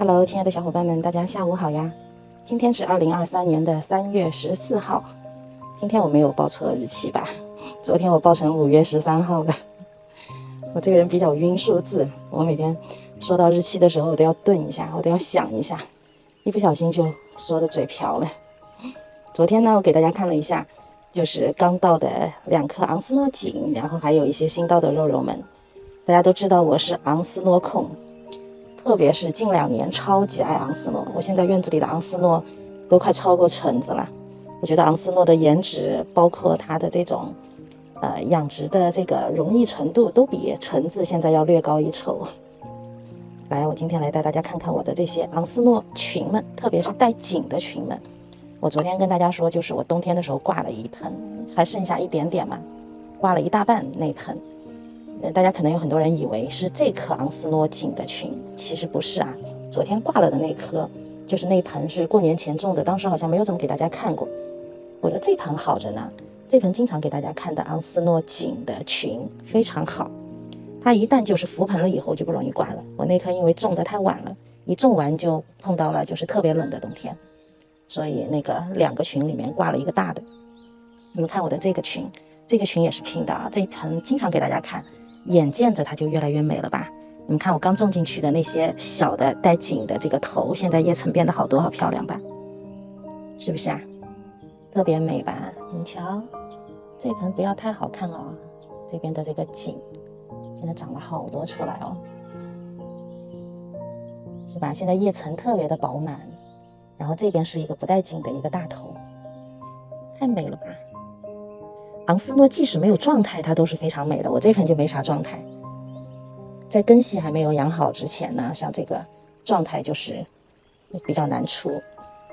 Hello，亲爱的小伙伴们，大家下午好呀！今天是2023年的3月14号，今天我没有报错日期吧？昨天我报成5月13号了。我这个人比较晕数字，我每天说到日期的时候，我都要顿一下，我都要想一下，一不小心就说的嘴瓢了。昨天呢，我给大家看了一下，就是刚到的2颗昂斯诺锦，然后还有一些新到的肉肉们。大家都知道我是昂斯诺控，特别是近2年超级爱昂斯诺，我现在院子里的昂斯诺都快超过橙子了。我觉得昂斯诺的颜值，包括它的这种养殖的这个容易程度，都比橙子现在要略高一筹。来，我今天来带大家看看我的这些昂斯诺群们，特别是带颈的群们。我昨天跟大家说，就是我冬天的时候挂了一盆，还剩下一点点嘛，挂了一大半那盆。大家可能有很多人以为是这颗昂斯诺锦的群，其实不是啊。昨天挂了的那颗，就是那盆是过年前种的，当时好像没有怎么给大家看过。我的这盆好着呢，这盆经常给大家看的昂斯诺锦的群非常好。它一旦就是浮盆了以后就不容易挂了。我那颗因为种的太晚了，一种完就碰到了就是特别冷的冬天，所以那个2个群里面挂了一个大的。你们看我的这个群，这个群也是拼的啊。这一盆经常给大家看，眼见着它就越来越美了吧？你们看我刚种进去的那些小的带茎的这个头，现在叶层变得好多，好漂亮吧？是不是啊？特别美吧？你瞧，这盆不要太好看哦，这边的这个茎现在长了好多出来哦，是吧？现在叶层特别的饱满，然后这边是一个不带茎的一个大头，太美了吧？昂斯诺即使没有状态，它都是非常美的。我这盆就没啥状态，在根系还没有养好之前呢，像这个状态就是比较难出。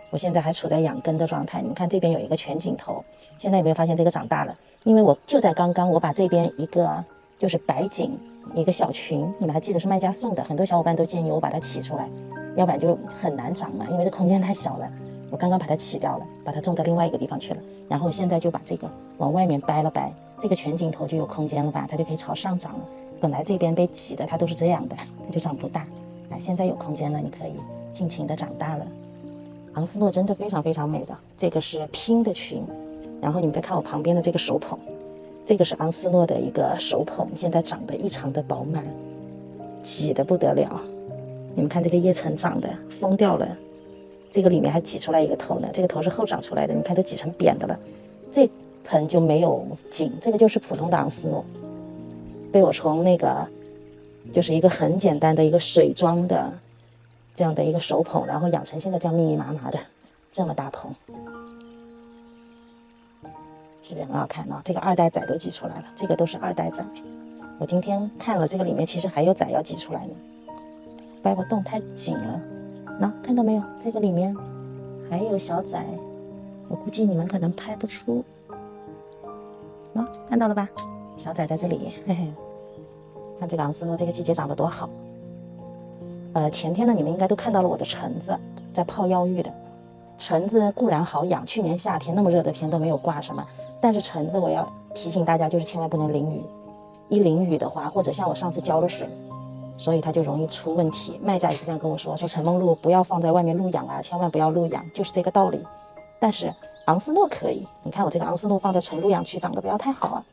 我现在还处在养根的状态。你们看这边有一个全景头，现在有没有发现这个长大了？因为我就在刚刚，我把这边一个就是白锦一个小群，你们还记得是卖家送的，很多小伙伴都建议我把它起出来，要不然就很难长嘛，因为这空间太小了。我刚刚把它起掉了，把它种到另外一个地方去了，然后现在就把这个往外面掰了掰，这个全景头就有空间了吧，它就可以朝上长了。本来这边被挤的它都是这样的，它就长不大。哎，现在有空间了，你可以尽情的长大了。昂斯诺真的非常非常美的，这个是拼的群，然后你们再看我旁边的这个手捧，这个是昂斯诺的一个手捧，现在长得异常的饱满，挤得不得了。你们看这个叶层长得疯掉了，这个里面还挤出来一个头呢，这个头是后长出来的，你看都挤成扁的了。这盆就没有茎，这个就是普通的昂斯诺，被我从那个就是一个很简单的一个水装的这样的一个手捧，然后养成现在这样密密麻麻的这么大棚，是不是很好看呢？这个2代崽都挤出来了，这个都是2代崽。我今天看了这个里面其实还有崽要挤出来呢，掰不动太紧了。那看到没有？这个里面还有小崽，我估计你们可能拍不出。看到了吧？小崽在这里，嘿嘿。看这个昂斯诺这个季节长得多好。前天呢，你们应该都看到了我的橙子在泡药浴的。橙子固然好养，去年夏天那么热的天都没有挂什么，但是橙子我要提醒大家，就是千万不能淋雨。一淋雨的话，或者像我上次浇了水，所以它就容易出问题。卖家也是这样跟我说，说陈梦露不要放在外面露养啊，千万不要露养，就是这个道理。但是昂斯诺可以，你看我这个昂斯诺放在纯露养区长得不要太好啊，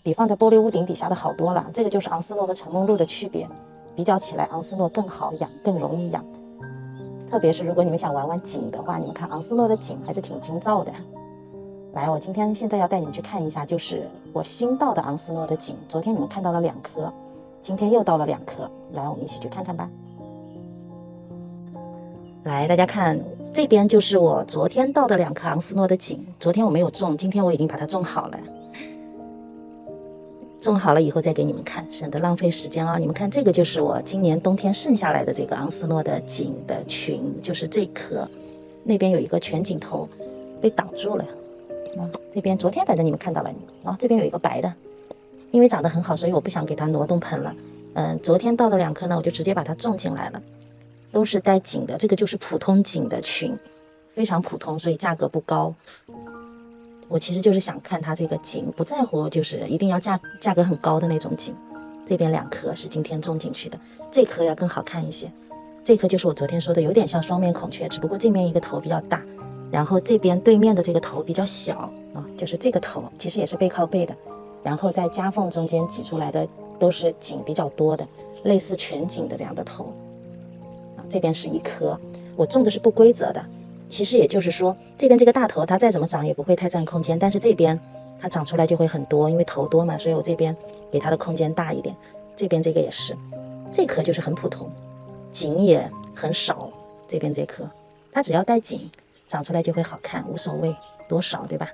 比放在玻璃屋顶底下的好多了。这个就是昂斯诺和陈梦露的区别，比较起来昂斯诺更好养，更容易养。特别是如果你们想玩玩景的话，你们看昂斯诺的景还是挺精造的。来，我现在要带你们去看一下，就是我新到的昂斯诺的景。昨天你们看到了2颗，今天又到了2颗，来，我们一起去看看吧。来，大家看，这边就是我昨天到的2颗昂斯诺的景。昨天我没有种，今天我已经把它种好了。种好了以后再给你们看，省得浪费时间啊。你们看，这个就是我今年冬天剩下来的这个昂斯诺的锦的群，就是这颗。那边有一个全景头被挡住了这边昨天反正你们看到了这边有一个白的，因为长得很好，所以我不想给它挪动盆了。昨天到的2颗呢，我就直接把它种进来了，都是带锦的。这个就是普通锦的群，非常普通，所以价格不高。我其实就是想看它这个景，不在乎就是一定要价格很高的那种景。这边2颗是今天种进去的，这颗要更好看一些。这棵就是我昨天说的有点像双面孔雀，只不过这面一个头比较大，然后这边对面的这个头比较小啊，就是这个头其实也是背靠背的，然后在夹缝中间挤出来的都是颈比较多的，类似全颈的这样的头啊。这边是一颗，我种的是不规则的，其实也就是说这边这个大头它再怎么长也不会太占空间，但是这边它长出来就会很多，因为头多嘛，所以我这边给它的空间大一点。这边这个也是，这颗就是很普通，颈也很少，这边这颗它只要带颈长出来就会好看，无所谓多少，对吧？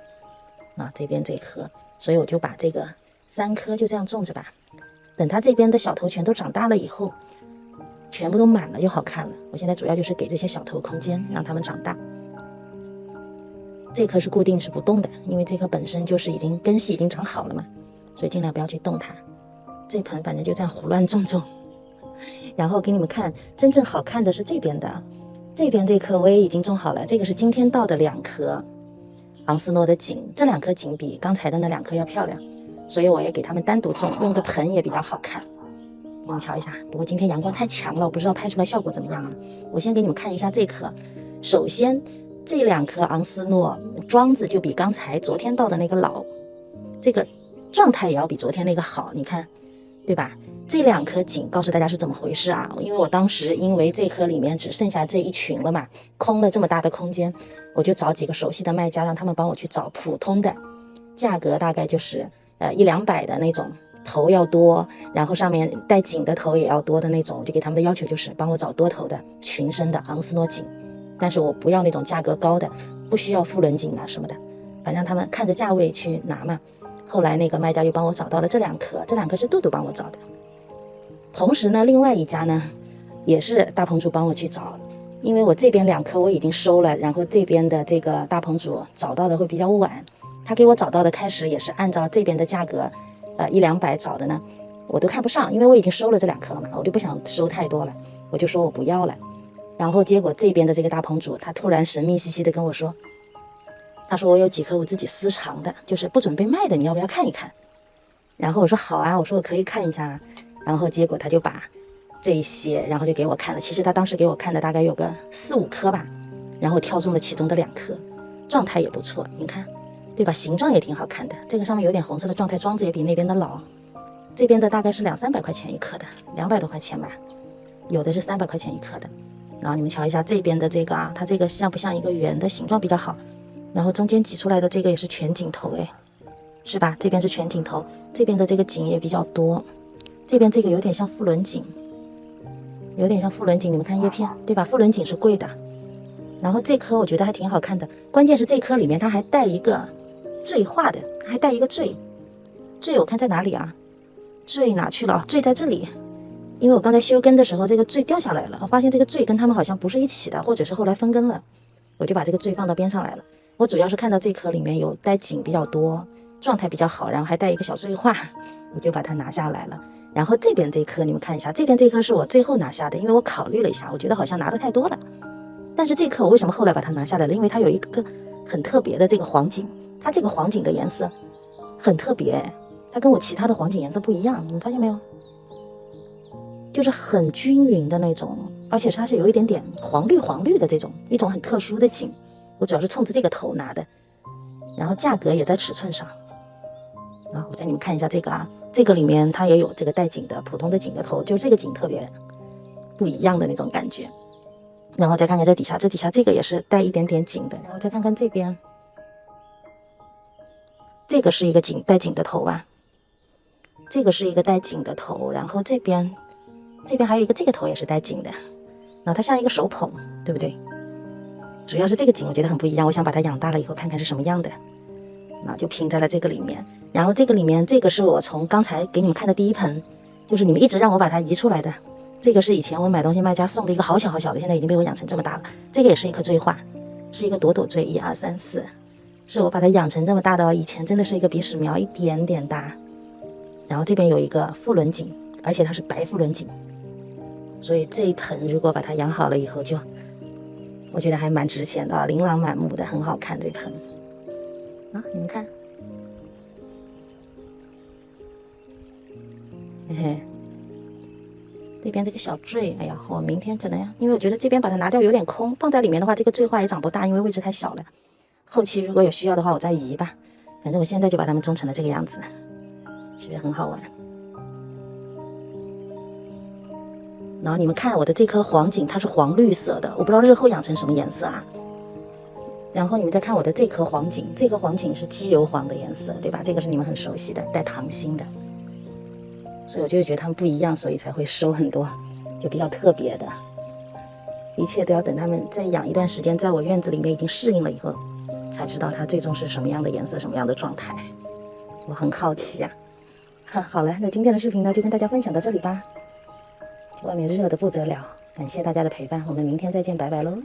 啊，这边这颗，所以我就把这个3颗就这样种着吧，等它这边的小头全都长大了以后，全部都满了就好看了。我现在主要就是给这些小头空间，让它们长大。这颗是固定是不动的，因为这颗本身就是已经根系已经长好了嘛，所以尽量不要去动它。这盆反正就这样胡乱种种，然后给你们看真正好看的是这边的，这边这颗我也已经种好了，这个是今天到的2颗昂斯诺的景，这2颗景比刚才的那2颗要漂亮，所以我也给它们单独种，用的盆也比较好看。你们瞧一下，不过今天阳光太强了，我不知道拍出来效果怎么样啊。我先给你们看一下这颗，首先这2颗昂斯诺桩子就比刚才昨天到的那个老，这个状态也要比昨天那个好，你看对吧？这2颗景告诉大家是怎么回事啊？因为我当时因为这颗里面只剩下这一群了嘛，空了这么大的空间，我就找几个熟悉的卖家，让他们帮我去找普通的，价格大概就是100-200的那种，头要多，然后上面带颈的头也要多的那种，我就给他们的要求就是帮我找多头的群生的昂斯诺景，但是我不要那种价格高的，不需要复轮景啊什么的，反正他们看着价位去拿嘛。后来那个卖家就帮我找到了这2颗，这2颗是杜杜帮我找的。同时呢，另外一家呢也是大棚主帮我去找，因为我这边2颗我已经收了，然后这边的这个大棚主找到的会比较晚，他给我找到的开始也是按照这边的价格100-200找的呢，我都看不上，因为我已经收了这2颗了嘛，我就不想收太多了，我就说我不要了。然后结果这边的这个大棚主他突然神秘兮兮的跟我说，他说我有几颗我自己私藏的，就是不准备卖的，你要不要看一看？然后我说好啊，我说我可以看一下。然后结果他就把这些，然后就给我看了。其实他当时给我看的大概有个4-5颗吧，然后挑中了其中的2颗，状态也不错，你看，对吧？形状也挺好看的。这个上面有点红色的状态，桩子也比那边的老。这边的大概是200-300块钱一颗的，200多块钱吧，有的是300块钱一颗的。然后你们瞧一下这边的这个啊，它这个像不像一个圆的形状比较好？然后中间挤出来的这个也是全景头，哎，是吧？这边是全景头，这边的这个景也比较多。这边这个有点像复轮景，有点像复轮景，你们看叶片，对吧？复轮景是贵的。然后这颗我觉得还挺好看的，关键是这颗里面它还带一个缀画的，还带一个缀。缀我看在哪里啊？缀哪去了？缀在这里。因为我刚才修根的时候，这个缀掉下来了，我发现这个缀跟它们好像不是一起的，或者是后来分根了，我就把这个缀放到边上来了。我主要是看到这颗里面有带景比较多，状态比较好，然后还带一个小缀画，我就把它拿下来了。然后这边这颗你们看一下，这边这颗是我最后拿下的，因为我考虑了一下，我觉得好像拿的太多了。但是这颗我为什么后来把它拿下来了？因为它有一个很特别的这个黄景，它这个黄景的颜色很特别，它跟我其他的黄景颜色不一样，你们发现没有？就是很均匀的那种，而且它是有一点点黄绿的这种一种很特殊的景。我主要是冲着这个头拿的，然后价格也在尺寸上。啊，我带你们看一下这个啊，这个里面它也有这个带景的普通的景的头，就是这个景特别不一样的那种感觉。然后再看看这底下，这底下这个也是带一点点景的。然后再看看这边，这个是一个带景的头吧，这个是一个带景的头。然后这边还有一个这个头也是带景的，然后它像一个手捧，对不对？主要是这个景我觉得很不一样，我想把它养大了以后看看是什么样的，那就拼在了这个里面。然后这个里面这个是我从刚才给你们看的第一盆，就是你们一直让我把它移出来的。这个是以前我买东西卖家送的一个好小好小的，现在已经被我养成这么大了。这个也是一颗缀画，是一个朵朵缀，1、2、3、4，是我把它养成这么大的。以前真的是一个鼻屎苗，一点点大。然后这边有一个复轮景，而且它是白复轮景，所以这一盆如果把它养好了以后就，我觉得还蛮值钱的，琳琅满目的，很好看这盆啊，你们看，嘿嘿。这边这个小坠，哎呀，我明天可能因为我觉得这边把它拿掉有点空，放在里面的话，这个坠花也长不大，因为位置太小了。后期如果有需要的话，我再移吧。反正我现在就把它们种成了这个样子，是不是很好玩？然后你们看我的这颗黄锦，它是黄绿色的，我不知道日后养成什么颜色啊。然后你们再看我的这颗黄锦，这颗黄锦是机油黄的颜色，对吧？这个是你们很熟悉的，带糖心的。所以我就觉得它们不一样，所以才会收很多，就比较特别的。一切都要等它们再养一段时间，在我院子里面已经适应了以后，才知道它最终是什么样的颜色，什么样的状态。我很好奇啊。好了，那今天的视频呢，就跟大家分享到这里吧。外面热得不得了，感谢大家的陪伴，我们明天再见，拜拜喽。